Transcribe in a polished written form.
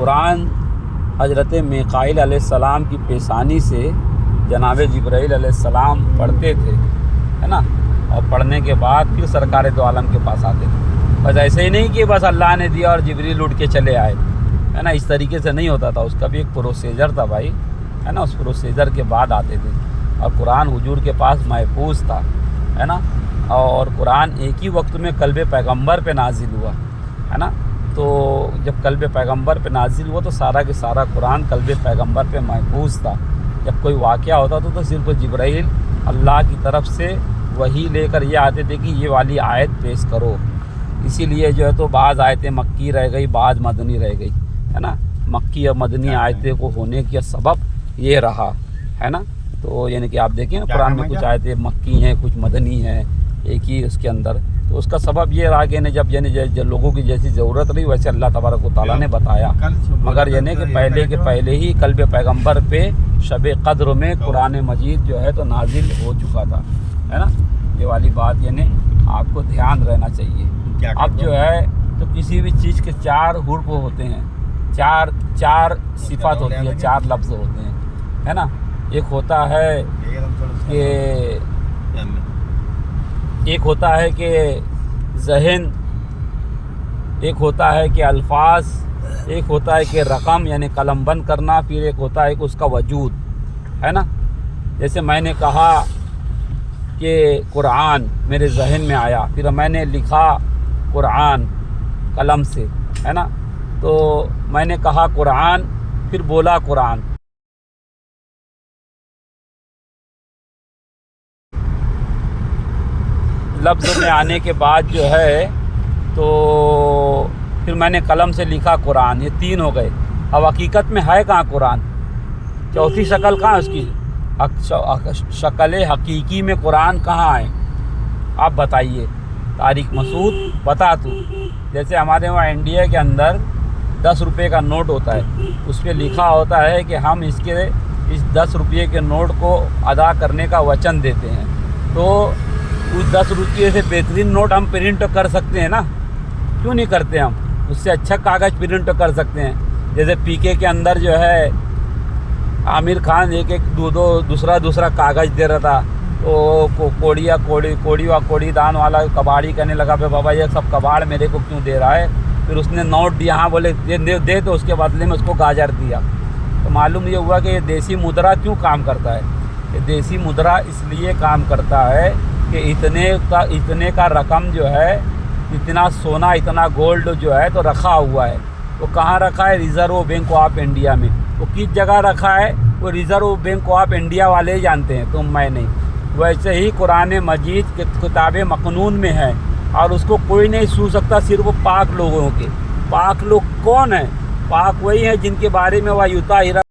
قرآن حضرت میکائیل علیہ السلام کی پیشانی سے جناب جبرائیل علیہ السلام پڑھتے تھے، ہے نا، اور پڑھنے کے بعد پھر سرکار دو عالم کے پاس آتے تھے۔ بس ایسے ہی نہیں کہ بس اللہ نے دیا اور جبریل اٹھ کے چلے آئے، ہے نا، اس طریقے سے نہیں ہوتا تھا، اس کا بھی ایک پروسیجر تھا بھائی، ہے نا، اس پروسیجر کے بعد آتے تھے۔ اور قرآن حضور کے پاس محفوظ تھا، ہے نا، اور قرآن ایک ہی وقت میں قلب پیغمبر پہ نازل ہوا، ہے نا۔ تو جب قلب پیغمبر پہ نازل ہوا تو سارا کے سارا قرآن قلب پیغمبر پہ محفوظ تھا۔ جب کوئی واقعہ ہوتا تو صرف جبرائیل اللہ کی طرف سے وحی لے کر یہ آتے تھے کہ یہ والی آیت پیش کرو۔ اسی لیے جو ہے تو بعض آیتیں مکی رہ گئی، بعض مدنی رہ گئی، ہے نا۔ مکی اور مدنی آیتیں کو ہونے کا سبب یہ رہا، ہے نا۔ تو یعنی کہ آپ دیکھیں قرآن میں کچھ آیتیں مکی ہیں، کچھ مدنی ہیں، ایک ہی اس کے اندر۔ تو اس کا سبب یہ رہا کہ جب لوگوں کی جیسی ضرورت رہی ویسے اللہ تبارک و تعالیٰ نے بتایا، مگر یعنی کہ پہلے ہی قلب پیغمبر پہ شب قدر میں قرآن مجید جو ہے تو نازل ہو چکا تھا، ہے نا۔ یہ والی بات یعنی آپ کو دھیان رہنا چاہیے۔ اب جو ہے تو کسی بھی چیز کے 4 حروف ہوتے ہیں، چار صفات ہوتی ہے، 4 لفظ ہوتے ہیں، ہے نا۔ ایک ہوتا ہے کہ ذہن، ایک ہوتا ہے کہ الفاظ، ایک ہوتا ہے کہ رقم یعنی قلم بند کرنا، پھر ایک ہوتا ہے کہ اس کا وجود، ہے نا۔ جیسے میں نے کہا کہ قرآن میرے ذہن میں آیا، پھر میں نے لکھا قرآن قلم سے، ہے نا۔ تو میں نے کہا قرآن، پھر بولا قرآن۔ لفظ میں آنے کے بعد جو ہے تو پھر میں نے قلم سے لکھا قرآن، یہ 3 ہو گئے۔ اب حقیقت میں ہے کہاں قرآن؟ چوتھی شکل کہاں اس کی؟ شکل حقیقی میں قرآن کہاں ہے؟ آپ بتائیے طارق مسعود، بتا تو۔ جیسے ہمارے وہاں انڈیا کے اندر 10 روپے کا نوٹ ہوتا ہے، اس پہ لکھا ہوتا ہے کہ ہم اس 10 روپے کے نوٹ کو ادا کرنے کا وچن دیتے ہیں۔ تو اس 10 روپے سے بہترین نوٹ ہم پرنٹ کر سکتے ہیں نا، کیوں نہیں کرتے؟ ہم اس سے اچھا کاغذ پرنٹ کر سکتے ہیں۔ جیسے پی کے اندر جو ہے عامر خان ایک دوسرا کاغذ دے رہا تھا، تو کوڑی دان والا کباڑی کہنے لگا پہ بابا یہ سب کباڑ میرے کو کیوں دے رہا ہے؟ پھر اس نے نوٹ دیا، ہاں بولے دے، تو اس کے بدلے میں اس کو گاجر دیا۔ تو معلوم یہ ہوا کہ یہ دیسی مدرا کیوں کام کرتا ہے؟ یہ دیسی مدرا اس لیے کام کرتا ہے کہ اتنے کا رقم جو ہے، اتنا سونا، اتنا گولڈ جو ہے تو رکھا ہوا ہے۔ وہ کہاں رکھا ہے؟ ریزرو بینک آف انڈیا میں۔ وہ کس جگہ رکھا ہے؟ وہ ریزرو بینک آف انڈیا والے ہی جانتے ہیں، تم میں نہیں۔ ویسے ہی قرآن مجید کے کتاب مکنون میں ہے، اور اس کو کوئی نہیں چھو سکتا، صرف پاک لوگوں کے۔ پاک لوگ کون ہیں؟ پاک وہی ہیں جن کے بارے میں وہ یطہر